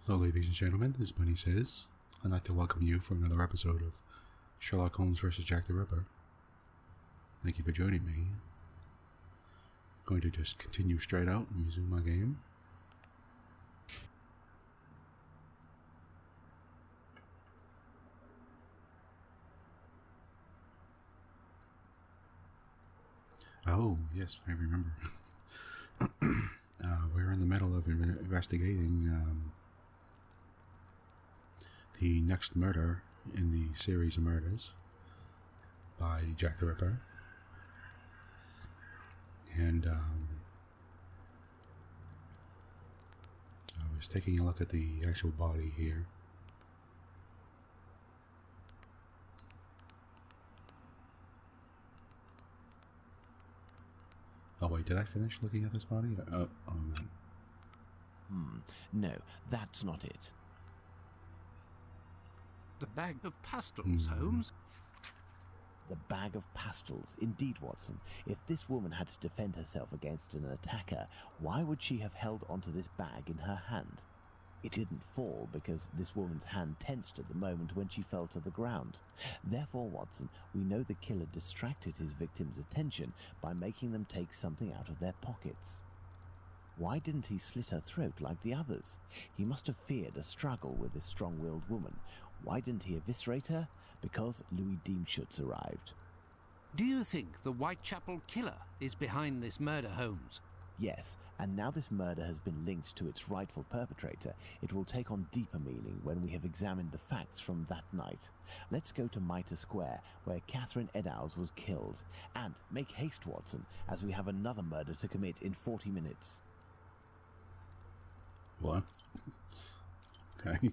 Hello, ladies and gentlemen, this is Bunnysays. I'd like to welcome you for another episode of Sherlock Holmes vs. Jack the Ripper. Thank you for joining me. I'm going to just continue straight out and resume my game. Oh, yes, I remember. We're in the middle of investigating the next murder in the series of murders by Jack the Ripper. And I was taking a look at the actual body here. Oh wait, did I finish looking at this body? Oh man. No, that's not it. The bag of pastels, Holmes? The bag of pastels, indeed, Watson. If this woman had to defend herself against an attacker, why would she have held onto this bag in her hand? It didn't fall because this woman's hand tensed at the moment when she fell to the ground. Therefore, Watson, we know the killer distracted his victim's attention by making them take something out of their pockets. Why didn't he slit her throat like the others? He must have feared a struggle with this strong-willed woman. Why didn't he eviscerate her? Because Louis Diemschutz arrived. Do you think the Whitechapel killer is behind this murder, Holmes? Yes, and now this murder has been linked to its rightful perpetrator, it will take on deeper meaning when we have examined the facts from that night. Let's go to Mitre Square, where Catherine Eddowes was killed. And make haste, Watson, as we have another murder to commit in 40 minutes. What? Okay.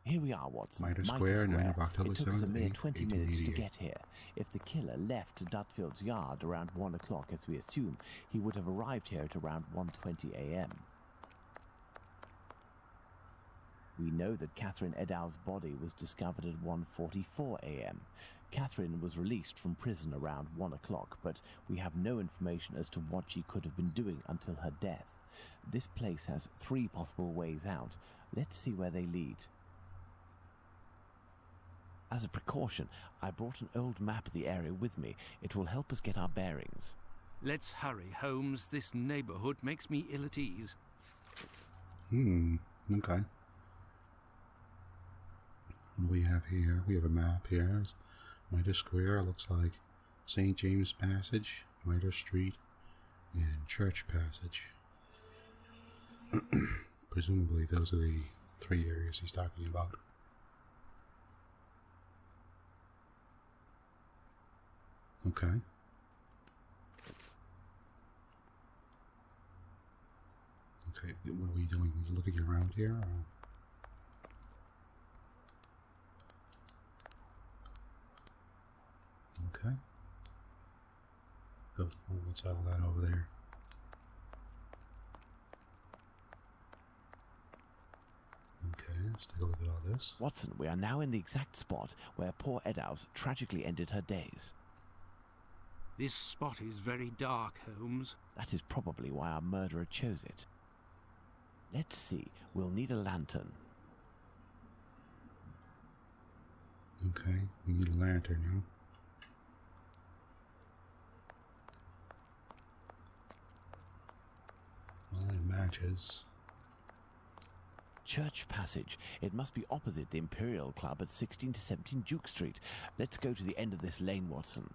Here we are, Watson. Mitre Square, 9 of October It took us a 7th, mere 8th, 20 minutes to 1888. get here. If the killer left Dutfield's Yard around 1 o'clock, as we assume, he would have arrived here at around 1:20 a.m. We know that Catherine Eddowes' body was discovered at 1:44 a.m. Catherine was released from prison around 1 o'clock, but we have no information as to what she could have been doing until her death. This place has 3 possible ways out. Let's see where they lead. As a precaution, I brought an old map of the area with me. It will help us get our bearings. Let's hurry, Holmes. This neighborhood makes me ill at ease. Okay. What do we have here? We have a map here. It's Mitre Square, looks like St. James Passage, Mitre Street, and Church Passage. Presumably those are the 3 areas he's talking about. Okay. Okay, what are we doing? Are we looking around here? Or? Okay. Oh, what's all that over there? Okay, let's take a look at all this. Watson, we are now in the exact spot where poor Eddowes tragically ended her days. This spot is very dark, Holmes. That is probably why our murderer chose it. Let's see, we'll need a lantern. Okay, we need a lantern now. Well, it matches. Church Passage. It must be opposite the Imperial Club at 16 to 17 Duke Street. Let's go to the end of this lane, Watson.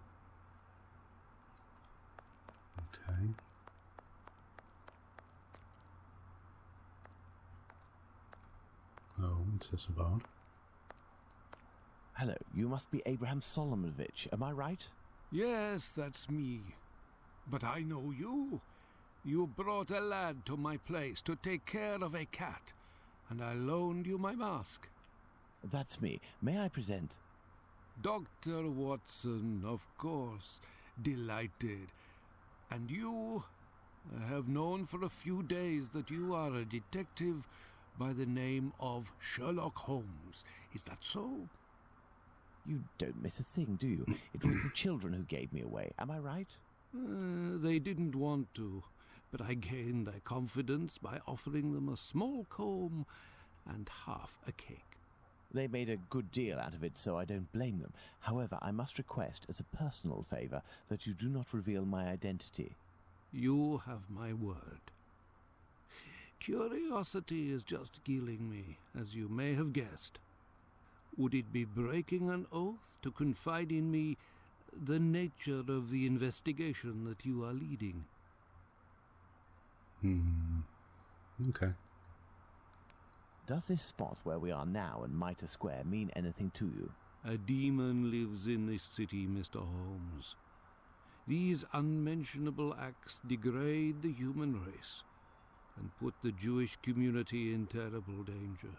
Okay. Oh, what's this about? Hello, you must be Abraham Solomonovich, am I right? Yes, that's me. But I know you. You brought a lad to my place to take care of a cat, and I loaned you my mask. That's me. May I present? Dr. Watson, of course. Delighted. And you? I have known for a few days that you are a detective by the name of Sherlock Holmes. Is that so? You don't miss a thing, do you? It was the children who gave me away, am I right? They didn't want to, but I gained their confidence by offering them a small comb and half a cake. They made a good deal out of it, so I don't blame them. However, I must request, as a personal favour, that you do not reveal my identity. You have my word. Curiosity is just killing me, as you may have guessed. Would it be breaking an oath to confide in me the nature of the investigation that you are leading? Okay. Does this spot where we are now in Mitre Square mean anything to you? A demon lives in this city, Mr. Holmes. These unmentionable acts degrade the human race and put the Jewish community in terrible danger.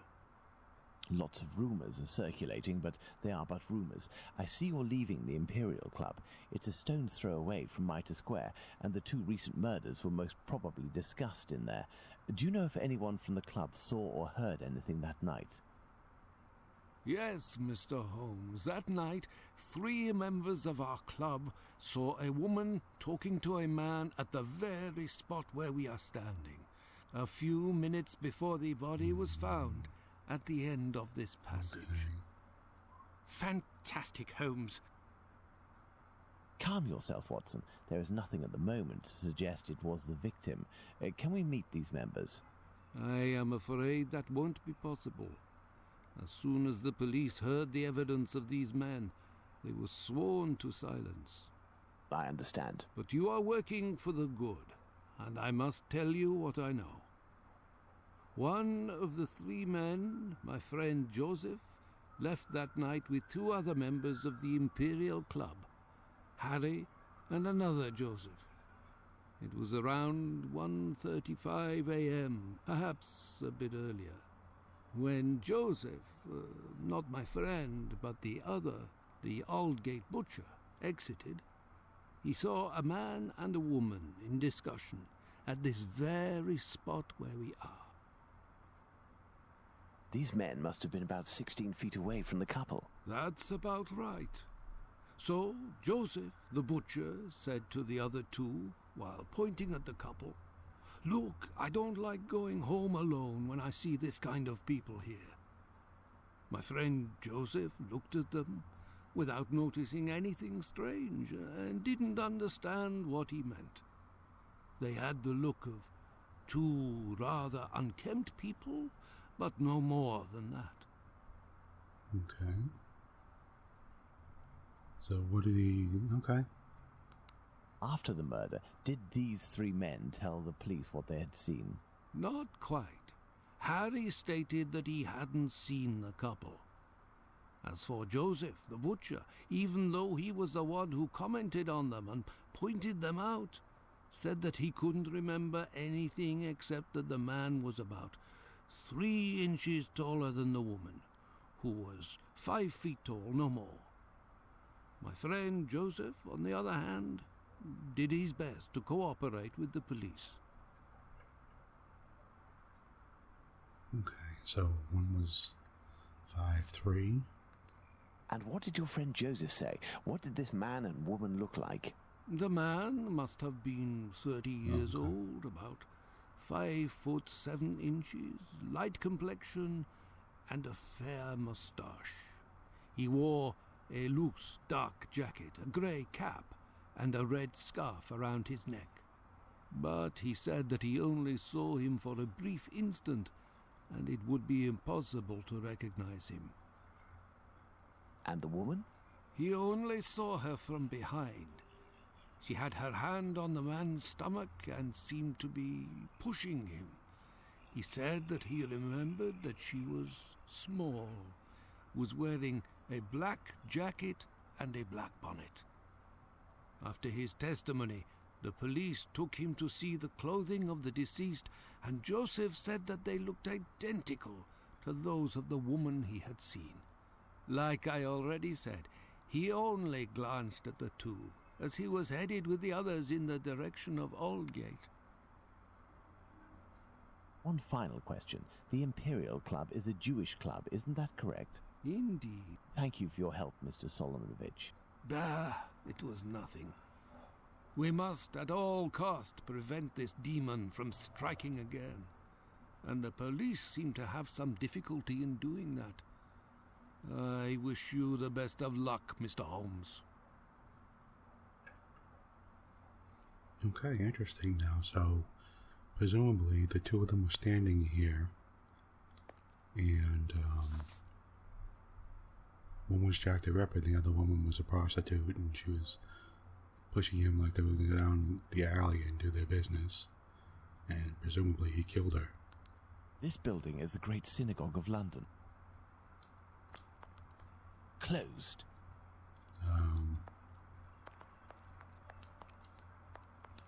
Lots of rumours are circulating, but they are but rumours. I see you're leaving the Imperial Club. It's a stone's throw away from Mitre Square, and the 2 recent murders were most probably discussed in there. Do you know if anyone from the club saw or heard anything that night? Yes, Mr. Holmes. That night, 3 members of our club saw a woman talking to a man at the very spot where we are standing, a few minutes before the body was found at the end of this passage. Okay. Fantastic, Holmes. Calm yourself, Watson. There is nothing at the moment to suggest it was the victim. Can we meet these members? I am afraid that won't be possible. As soon as the police heard the evidence of these men, they were sworn to silence. I understand. But you are working for the good, and I must tell you what I know. One of the 3 men, my friend Joseph, left that night with 2 other members of the Imperial Club, Harry and another Joseph. It was around 1:35 a.m., perhaps a bit earlier. When Joseph, not my friend, but the other, the Aldgate butcher, exited, he saw a man and a woman in discussion at this very spot where we are. These men must have been about 16 feet away from the couple. That's about right. So Joseph, the butcher, said to the other 2, while pointing at the couple, "Look, I don't like going home alone when I see this kind of people here." My friend Joseph looked at them without noticing anything strange and didn't understand what he meant. They had the look of 2 rather unkempt people, but no more than that. Okay. So what did he... Okay. After the murder, did these 3 men tell the police what they had seen? Not quite. Harry stated that he hadn't seen the couple. As for Joseph, the butcher, even though he was the one who commented on them and pointed them out, said that he couldn't remember anything except that the man was about 3 inches taller than the woman, who was 5 feet tall, no more. My friend Joseph, on the other hand, did his best to cooperate with the police. Okay, so one was 5'3". And what did your friend Joseph say? What did this man and woman look like? The man must have been 30 years Okay. old, about 5'7", light complexion, and a fair moustache. He wore a loose, dark jacket, a grey cap, and a red scarf around his neck. But he said that he only saw him for a brief instant, and it would be impossible to recognize him. And the woman? He only saw her from behind. She had her hand on the man's stomach and seemed to be pushing him. He said that he remembered that she was small, was wearing a black jacket and a black bonnet. After his testimony, the police took him to see the clothing of the deceased, and Joseph said that they looked identical to those of the woman he had seen. Like I already said, he only glanced at the 2, as he was headed with the others in the direction of Aldgate. One final question. The Imperial Club is a Jewish club, isn't that correct? Indeed. Thank you for your help, Mr. Solomonovich. Bah, it was nothing. We must at all cost prevent this demon from striking again. and the police seem to have some difficulty in doing that. I wish you the best of luck, Mr. Holmes. Okay, interesting now. So, presumably, the two of them were standing here, and one was Jack the Ripper, the other woman was a prostitute, and she was pushing him like they were going to go down the alley and do their business, and presumably he killed her. This building is the Great Synagogue of London. Closed.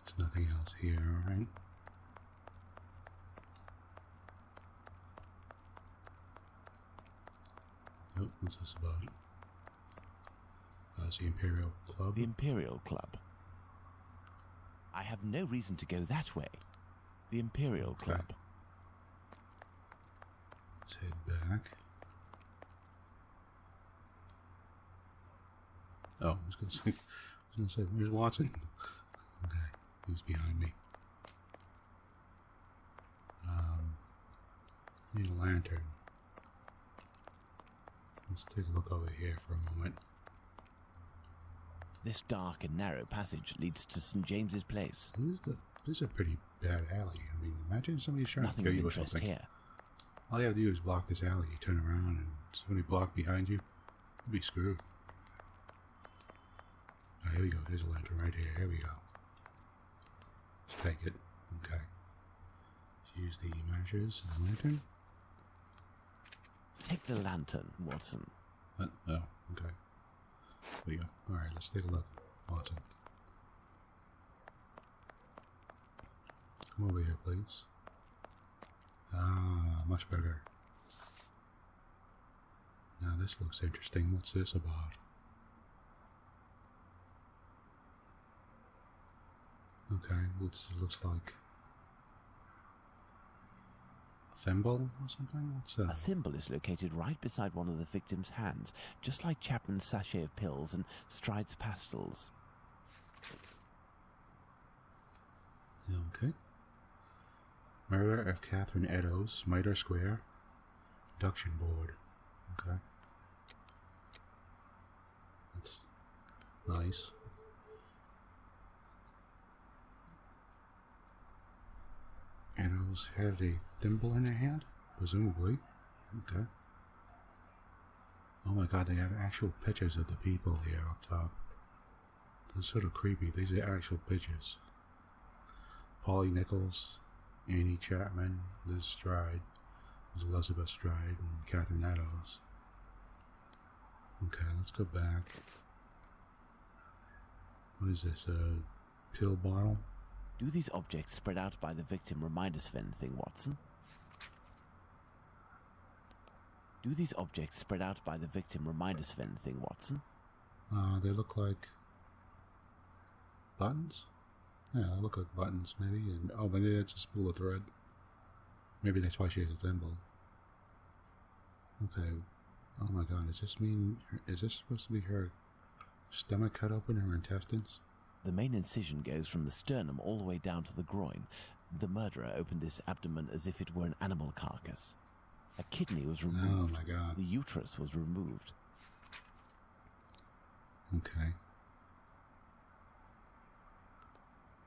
There's nothing else here, alright? Oh, what's this about? It's the Imperial Club. The Imperial Club. I have no reason to go that way. The Imperial Club. Let's head back. Oh, I was gonna say, where's Watson? Okay, he's behind me. Need a lantern. Let's take a look over here for a moment. This dark and narrow passage leads to St. James's Place. This is a pretty bad alley. I mean, imagine somebody's trying Nothing to of kill you or interest something. here. All you have to do is block this alley. You turn around and somebody block behind you, you'll be screwed. Oh, here we go. There's a lantern right here. Here we go. Let's take it. Okay. Let's use the measures and the lantern. Take the lantern, Watson. Oh, okay. Here we go. Alright, let's take a look. Watson. Come over here, please. Ah, much better. Now this looks interesting. What's this about? Okay, it looks like a thimble or something? What's that? A thimble is located right beside one of the victim's hands, just like Chapman's sachet of pills and Stride's pastils. Okay. Murder of Catherine Eddowes, Mitre Square, induction board. Okay. That's nice. Eddowes had a thimble in her hand, presumably. Okay. Oh my god, they have actual pictures of the people here up top. That's sort of creepy. These are actual pictures. Polly Nichols, Annie Chapman, Liz Stride, Elizabeth Stride, and Catherine Eddowes. Okay, let's go back. What is this, a pill bottle? Do these objects spread out by the victim remind us of anything, Watson? Do these objects spread out by the victim remind us of anything, Watson? They look like buttons? Yeah, they look like buttons, maybe. And oh, maybe it's a spool of thread. Maybe that's why she has a thimble. Okay. Oh my god, does this mean... Is this supposed to be her stomach cut open, her intestines? The main incision goes from the sternum all the way down to the groin. The murderer opened this abdomen as if it were an animal carcass. A kidney was removed. Oh my god. The uterus was removed. Okay.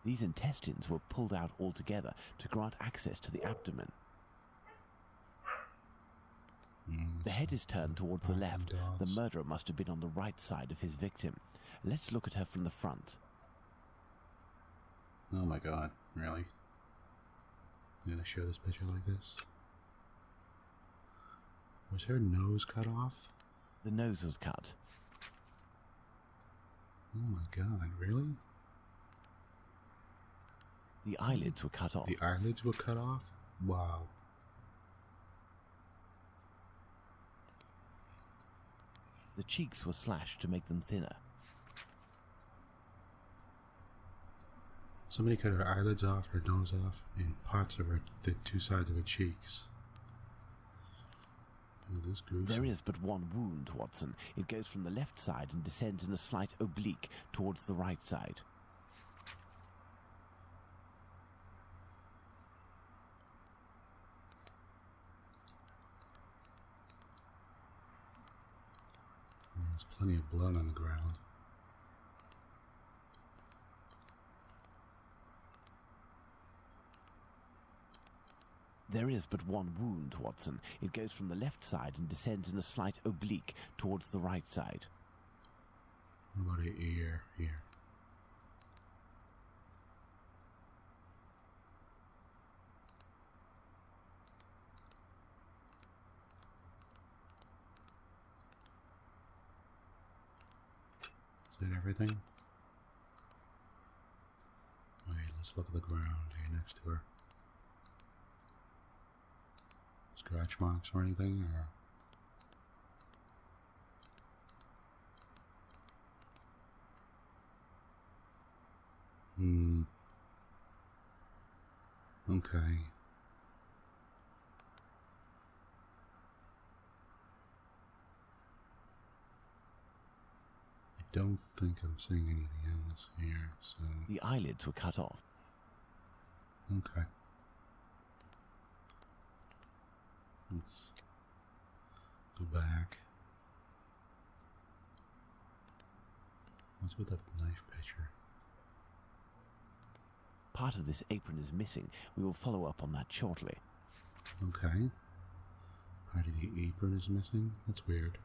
These intestines were pulled out altogether to grant access to the abdomen. The head is turned towards the left. The murderer must have been on the right side of his victim. Let's look at her from the front. Oh my god, really? You're gonna show this picture like this? Was her nose cut off? The nose was cut. Oh my god, really? The eyelids were cut off. The eyelids were cut off? Wow. The cheeks were slashed to make them thinner. Somebody cut her eyelids off, her nose off, and parts of her, the two sides of her cheeks. Oh, this gruesome. There is but one wound, Watson. It goes from the left side and descends in a slight oblique towards the right side. There's plenty of blood on the ground. There is but one wound, Watson. It goes from the left side and descends in a slight oblique towards the right side. What about an ear here? Is that everything? Wait, let's look at the ground here next to her. Scratch marks or anything, or? Okay. I don't think I'm seeing anything else here, so... The eyelids were cut off. Okay. Let's go back. What's with that knife picture? Part of this apron is missing. We will follow up on that shortly. Okay. Part of the apron is missing? That's weird.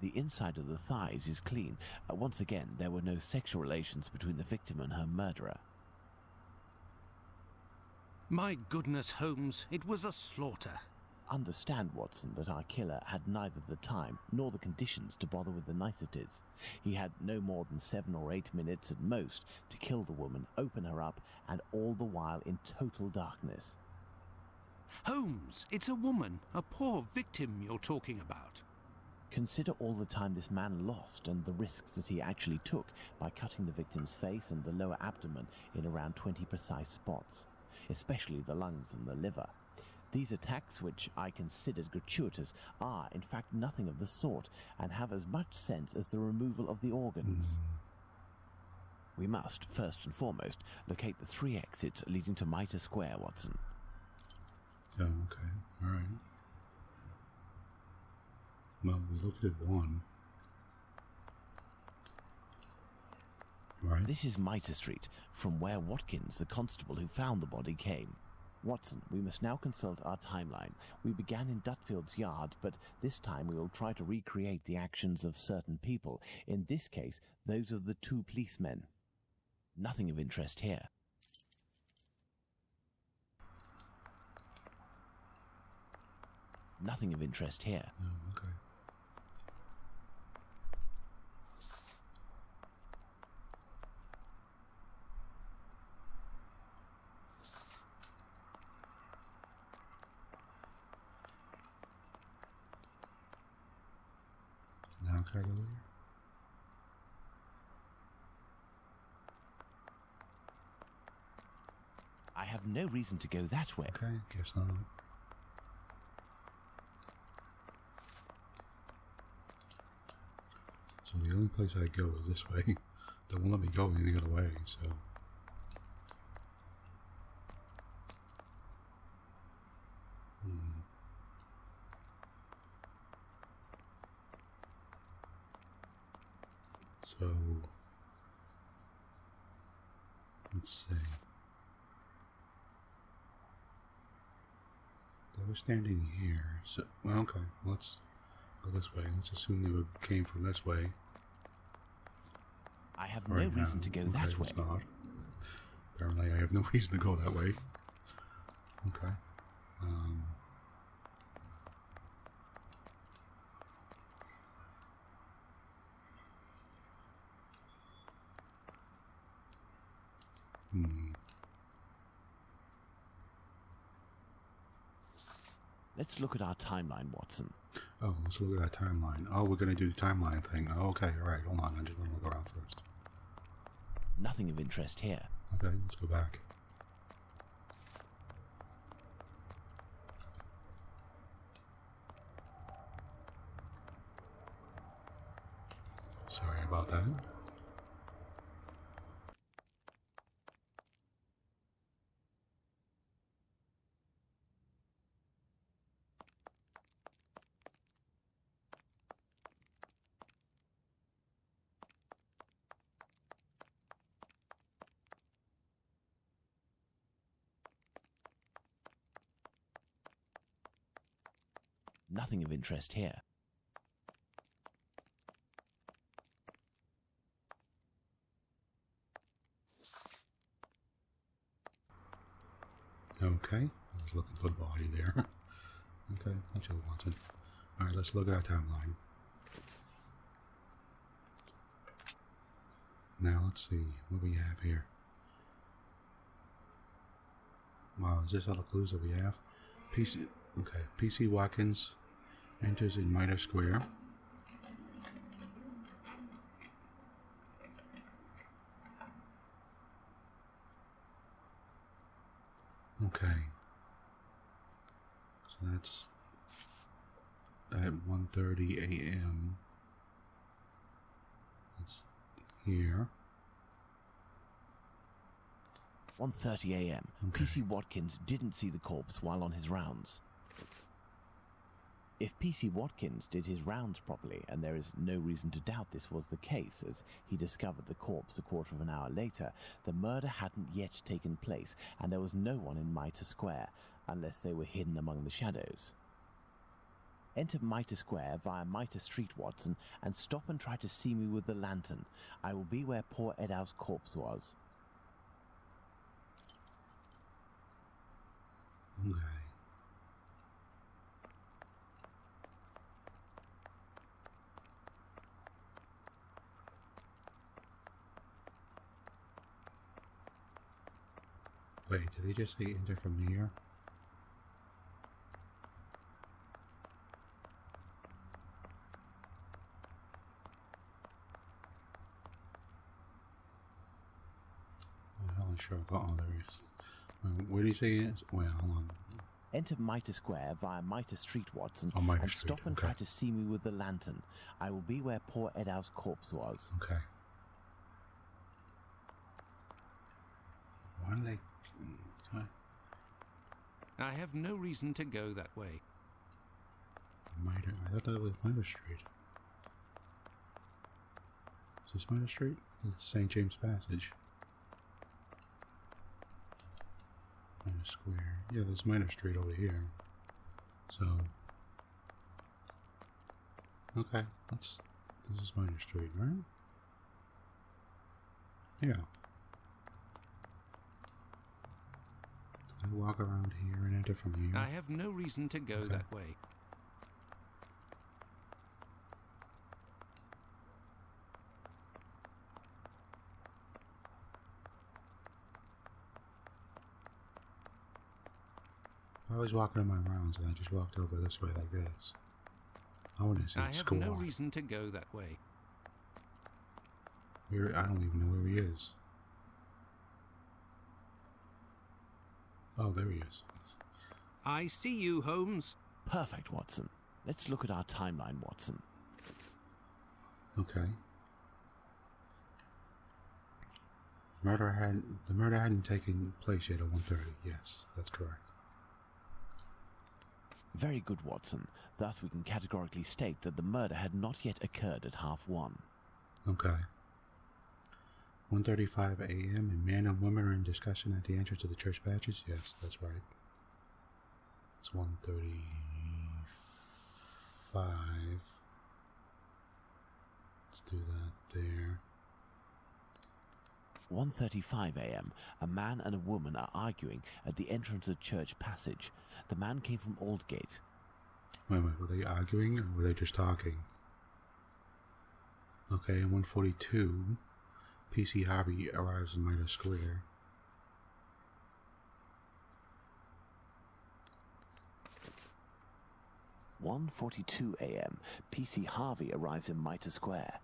The inside of the thighs is clean. Once again, there were no sexual relations between the victim and her murderer. My goodness, Holmes, it was a slaughter. Understand, Watson, that our killer had neither the time nor the conditions to bother with the niceties. He had no more than 7 or 8 minutes at most to kill the woman, open her up, and all the while in total darkness. Holmes, it's a woman, a poor victim you're talking about. Consider all the time this man lost and the risks that he actually took by cutting the victim's face and the lower abdomen in around 20 precise spots, especially the lungs and the liver. These attacks, which I considered gratuitous, are in fact nothing of the sort and have as much sense as the removal of the organs. We must, first and foremost, locate the 3 exits leading to Mitre Square, Watson. Oh, okay. Alright. Well, we looked at one. Right. This is Mitre Street, from where Watkins, the constable who found the body, came. Watson, we must now consult our timeline. We began in Dutfield's yard, but this time we will try to recreate the actions of certain people, in this case, those of the 2 policemen. Nothing of interest here. Nothing of interest here. Oh, okay. Now can I go here? I have no reason to go that way. Okay, guess not. So the only place I go is this way. They won't let me go any other way, so... So... let's see. They were standing here, so... well, okay, let's go this way. Let's assume they came from this way. I have no reason to go that way. It's not. Apparently I have no reason to go that way. Okay. Let's look at our timeline, Watson. Oh, let's look at that timeline. Oh, we're going to do the timeline thing. Oh, okay, alright, hold on. I just want to look around first. Nothing of interest here. Okay, let's go back. Sorry about that. Nothing of interest here. Okay, I was looking for the body there. Okay, that's what Watson. Alright, let's look at our timeline. Now, let's see what we have here. Wow, is this all the clues that we have? PC Watkins enters in Mitre Square. Okay. So that's at 1:30 a.m. That's here. 1:30 a.m. Okay. PC Watkins didn't see the corpse while on his rounds. If PC Watkins did his rounds properly, and there is no reason to doubt this was the case, as he discovered the corpse a quarter of an hour later, the murder hadn't yet taken place, and there was no one in Mitre Square, unless they were hidden among the shadows. Enter Mitre Square via Mitre Street, Watson, and stop and try to see me with the lantern. I will be where poor Edow's corpse was. Okay. Wait, did he just say enter from here? I'm sure I've got all there is. Where do you say it is? Well, hold on. Enter Mitre Square via Mitre Street, Watson, Oh, Mitre and Street, stop and okay. try to see me with the lantern. I will be where poor Edow's corpse was. Okay. Why do they... Okay. I have no reason to go that way. I thought that was Mitre Street. Is this Mitre Street? It's St. James Passage. Mitre Square. Yeah, there's Mitre Street over here. So... Okay, this is Mitre Street, right? Yeah. Can I walk around here and enter from here? I have no reason to go that way. I was walking in my rounds and I just walked over this way like this. I want to see I have score. no reason to go that way. I don't even know where he is. Oh, there he is. I see you, Holmes. Perfect, Watson. Let's look at our timeline, Watson. Okay. The murder hadn't taken place yet at 1:30. Yes, that's correct. Very good, Watson. Thus we can categorically state that the murder had not yet occurred at 1:30. Okay. 1:35 a.m. and man and woman are in discussion at the entrance of the church passage. Yes, that's right. It's 1:35. Let's do that there. 1:35 a.m. A man and a woman are arguing at the entrance of the church passage. The man came from Aldgate. Wait, were they arguing or were they just talking? Okay, 1:42, PC Harvey arrives in Mitre Square. At 1:42 a.m. PC Harvey arrives in Mitre Square.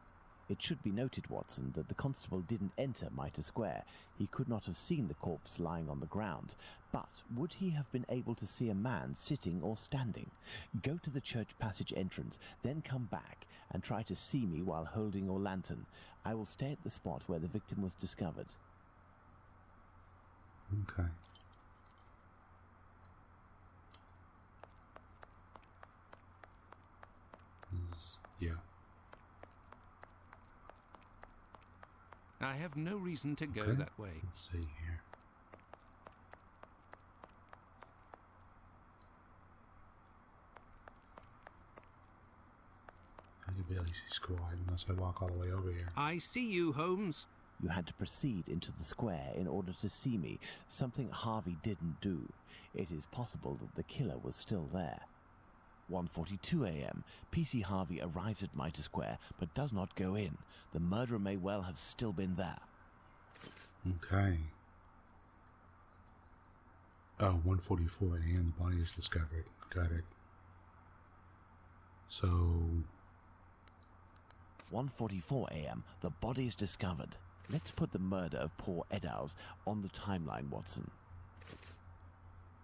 It should be noted, Watson, that the constable didn't enter Mitre Square. He could not have seen the corpse lying on the ground. But would he have been able to see a man sitting or standing? Go to the church passage entrance, then come back and try to see me while holding your lantern. I will stay at the spot where the victim was discovered. Okay. Yeah. I have no reason to go Okay. that way. Let's see here. police squad unless I walk all the way over here. I see you, Holmes. You had to proceed into the square in order to see me, something Harvey didn't do. It is possible that the killer was still there. 1:42 a.m. PC Harvey arrives at Mitre Square, but does not go in. The murderer may well have still been there. Okay. Oh, 1:44 a.m. the body is discovered. Got it. So... 1:44 a.m. the body is discovered. Let's put the murder of poor Eddowes on the timeline, Watson.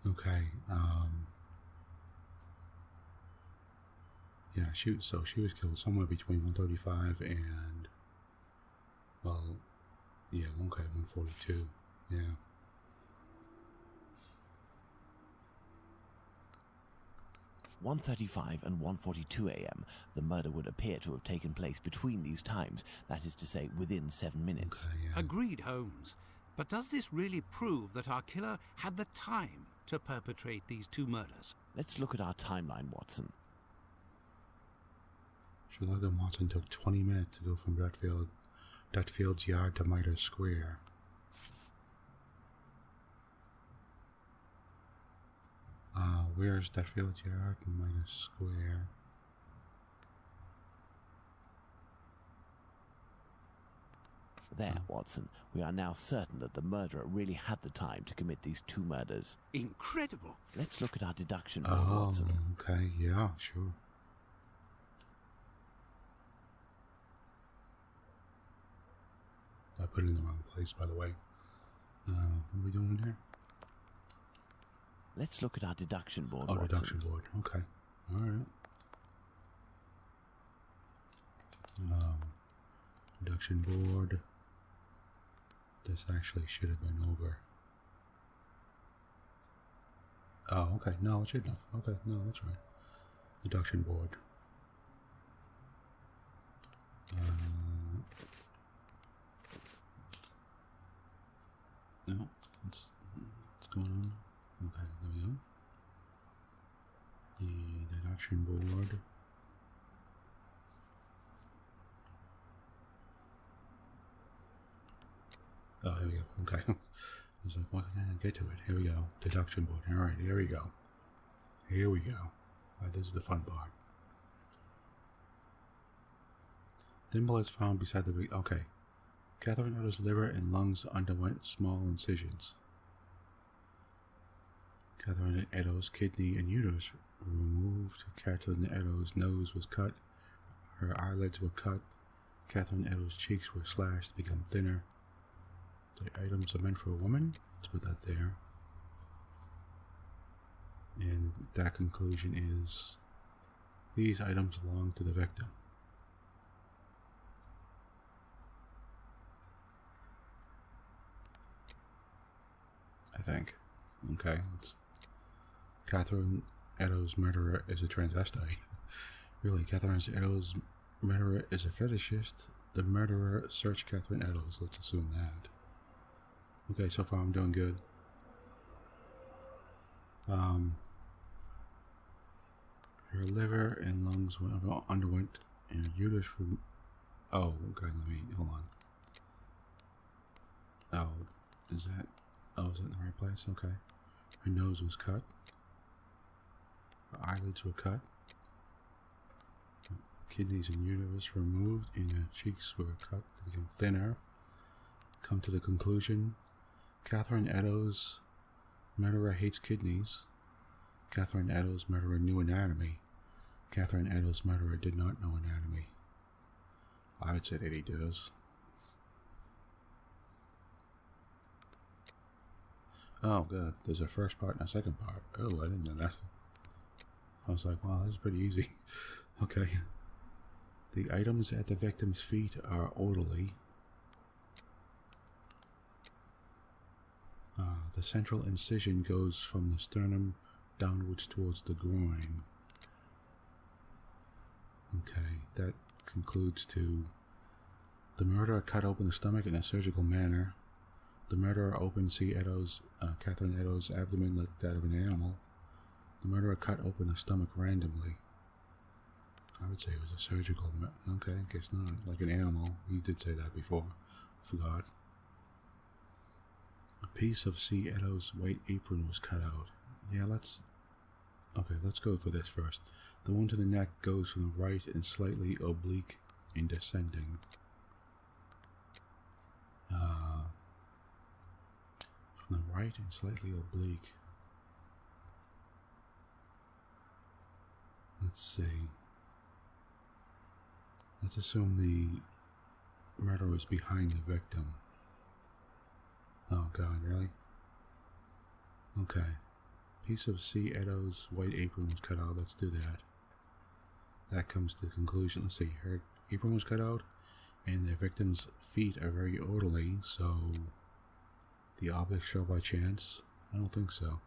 Okay, yeah, she was killed somewhere between 1:35 and, well, yeah, okay, 1:42, yeah. (1:35 and 1:42 a.m. The murder would appear to have taken place between these times, that is to say, within 7 minutes. Okay, yeah. Agreed, Holmes. But does this really prove that our killer had the time to perpetrate these two murders? Let's look at our timeline, Watson. Sherlock and Watson took 20 minutes to go from Dutfield's yard to Mitre Square. Where's Dutfield's yard and Mitre Square? There, Watson. We are now certain that the murderer really had the time to commit these two murders. Incredible. Let's look at our deduction board, Oh, Watson. okay, yeah, sure. I put it in the wrong place, by the way. What are we doing here? Let's look at our deduction board, Oh, Watson. deduction board. Okay. All right. Deduction board. This actually should have been over. Oh, okay. No, it shouldn't have. Okay, no, that's right. Deduction board. No, what's going on? Okay, there we go. The deduction board. Oh, here we go. Okay. I was like, why can't I get to it? Here we go. Deduction board. All right, here we go. Here we go. All right, this is the fun part. Thimble is found beside the... Okay. Catherine Eddowes' liver and lungs underwent small incisions. Catherine Eddowes' kidney and uterus were removed. Catherine Eddowes' nose was cut. Her eyelids were cut. Catherine Eddowes' cheeks were slashed to become thinner. The items are meant for a woman. Let's put that there. And that conclusion is these items belong to the victim. I think. Okay, let's... Catherine Eddowes' murderer is a transvestite. Really, Catherine Eddowes' murderer is a fetishist. The murderer searched Catherine Eddowes. Let's assume that. Okay, so far I'm doing good. Her liver and lungs underwent and uterus from... Oh, okay, hold on. Oh, is that in the right place? Okay. Her nose was cut. Her eyelids were cut. Her kidneys and uterus removed, and her cheeks were cut to become thinner. Come to the conclusion: Catherine Eddowes' murderer hates kidneys. Catherine Eddowes' murderer knew anatomy. Catherine Eddowes' murderer did not know anatomy. I would say that he does. Oh, good. There's a first part and a second part. Oh, I didn't know that. I was like, wow, that's pretty easy. Okay. The items at the victim's feet are orderly. The central incision goes from the sternum downwards towards the groin. Okay, that concludes to the murderer cut open the stomach in a surgical manner. The murderer opened Catherine Eddowes' abdomen like that of an animal. The murderer cut open the stomach randomly. I would say it was a surgical... Okay, I guess not. Like an animal. He did say that before. I forgot. A piece of C. Edo's white apron was cut out. Yeah, let's go for this first. The wound to the neck goes from the right and slightly oblique in descending. From the right and slightly oblique. Let's see. Let's assume the murderer was behind the victim. Oh god, really? Okay. Piece of C. Edo's white apron was cut out. Let's do that. That comes to the conclusion. Let's see. Her apron was cut out, and the victim's feet are very orderly, so the object fell by chance? I don't think so.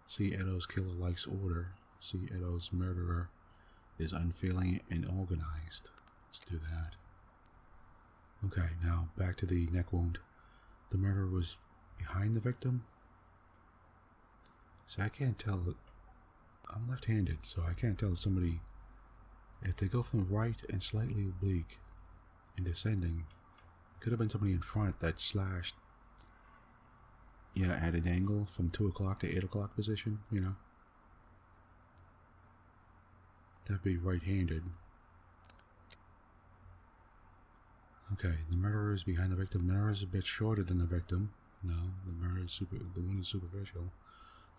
C. Edo's killer likes order. C. Edo's murderer is unfeeling and organized. Let's do that. Okay, now back to the neck wound. The murderer was behind the victim? So I can't tell. I'm left-handed, so I can't tell if somebody... If they go from right and slightly oblique and descending, it could have been somebody in front that slashed, at an angle from 2 o'clock to 8 o'clock position, That'd be right-handed. Okay, the murderer is behind the victim. The murderer is a bit shorter than the victim. No, the wound is superficial.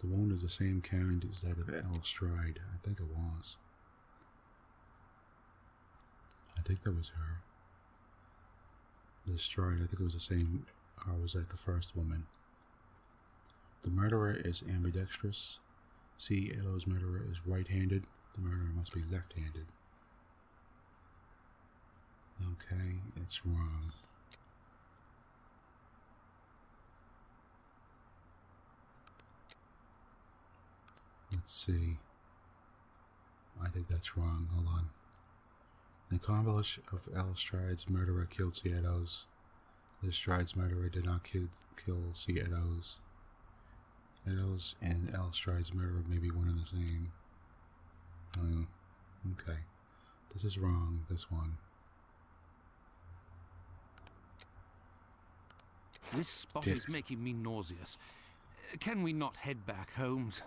The wound is the same kind as that of L. Stride. I think it was. I think that was her. The Stride, I think it was the same, or was that the first woman? The murderer is ambidextrous. C. Edo's murderer is right-handed. The murderer must be left-handed. Okay, it's wrong. Let's see. I think that's wrong. Hold on. The accomplice of L. Stride's murderer killed C. Edo's. This Stride's murderer did not kill C. Edo's. Edo's and L. Stride's murderer may be one and the same. Okay. This is wrong, this one. This spot is making me nauseous. Can we not head back, Holmes?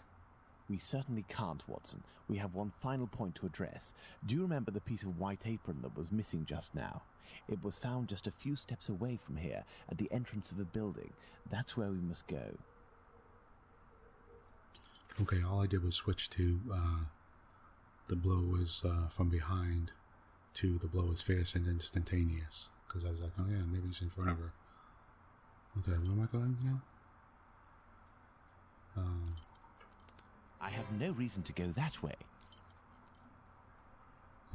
We certainly can't, Watson. We have one final point to address. Do you remember the piece of white apron that was missing just now? It was found just a few steps away from here, at the entrance of a building. That's where we must go. Okay, all I did was switch to the blow was from behind to the blow was fierce and instantaneous. Because I was like, oh yeah, maybe he's in front of her. Okay, where am I going now? I have no reason to go that way.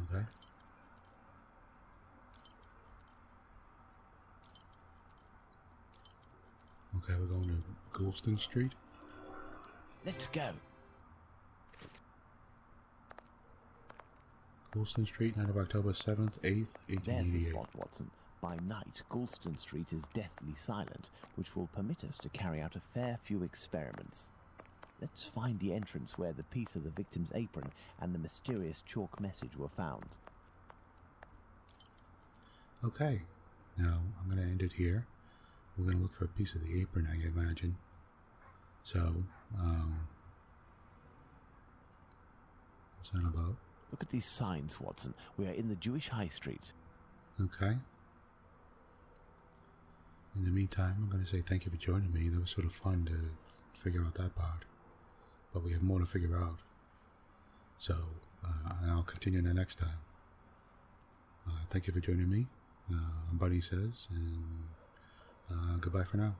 Okay. Okay, we're going to Goulston Street. Let's go. Goulston Street, night of October 7th, 8th, 1888. There's the spot, Watson. By night, Goulston Street is deathly silent, which will permit us to carry out a fair few experiments. Let's find the entrance where the piece of the victim's apron and the mysterious chalk message were found. Okay, now I'm going to end it here. We're going to look for a piece of the apron, I imagine. So, what's that about? Look at these signs, Watson. We are in the Jewish High Street. Okay. In the meantime, I'm going to say thank you for joining me. That was sort of fun to figure out that part. But we have more to figure out. So, I'll continue the next time. Thank you for joining me. I'm Bunnysays, and goodbye for now.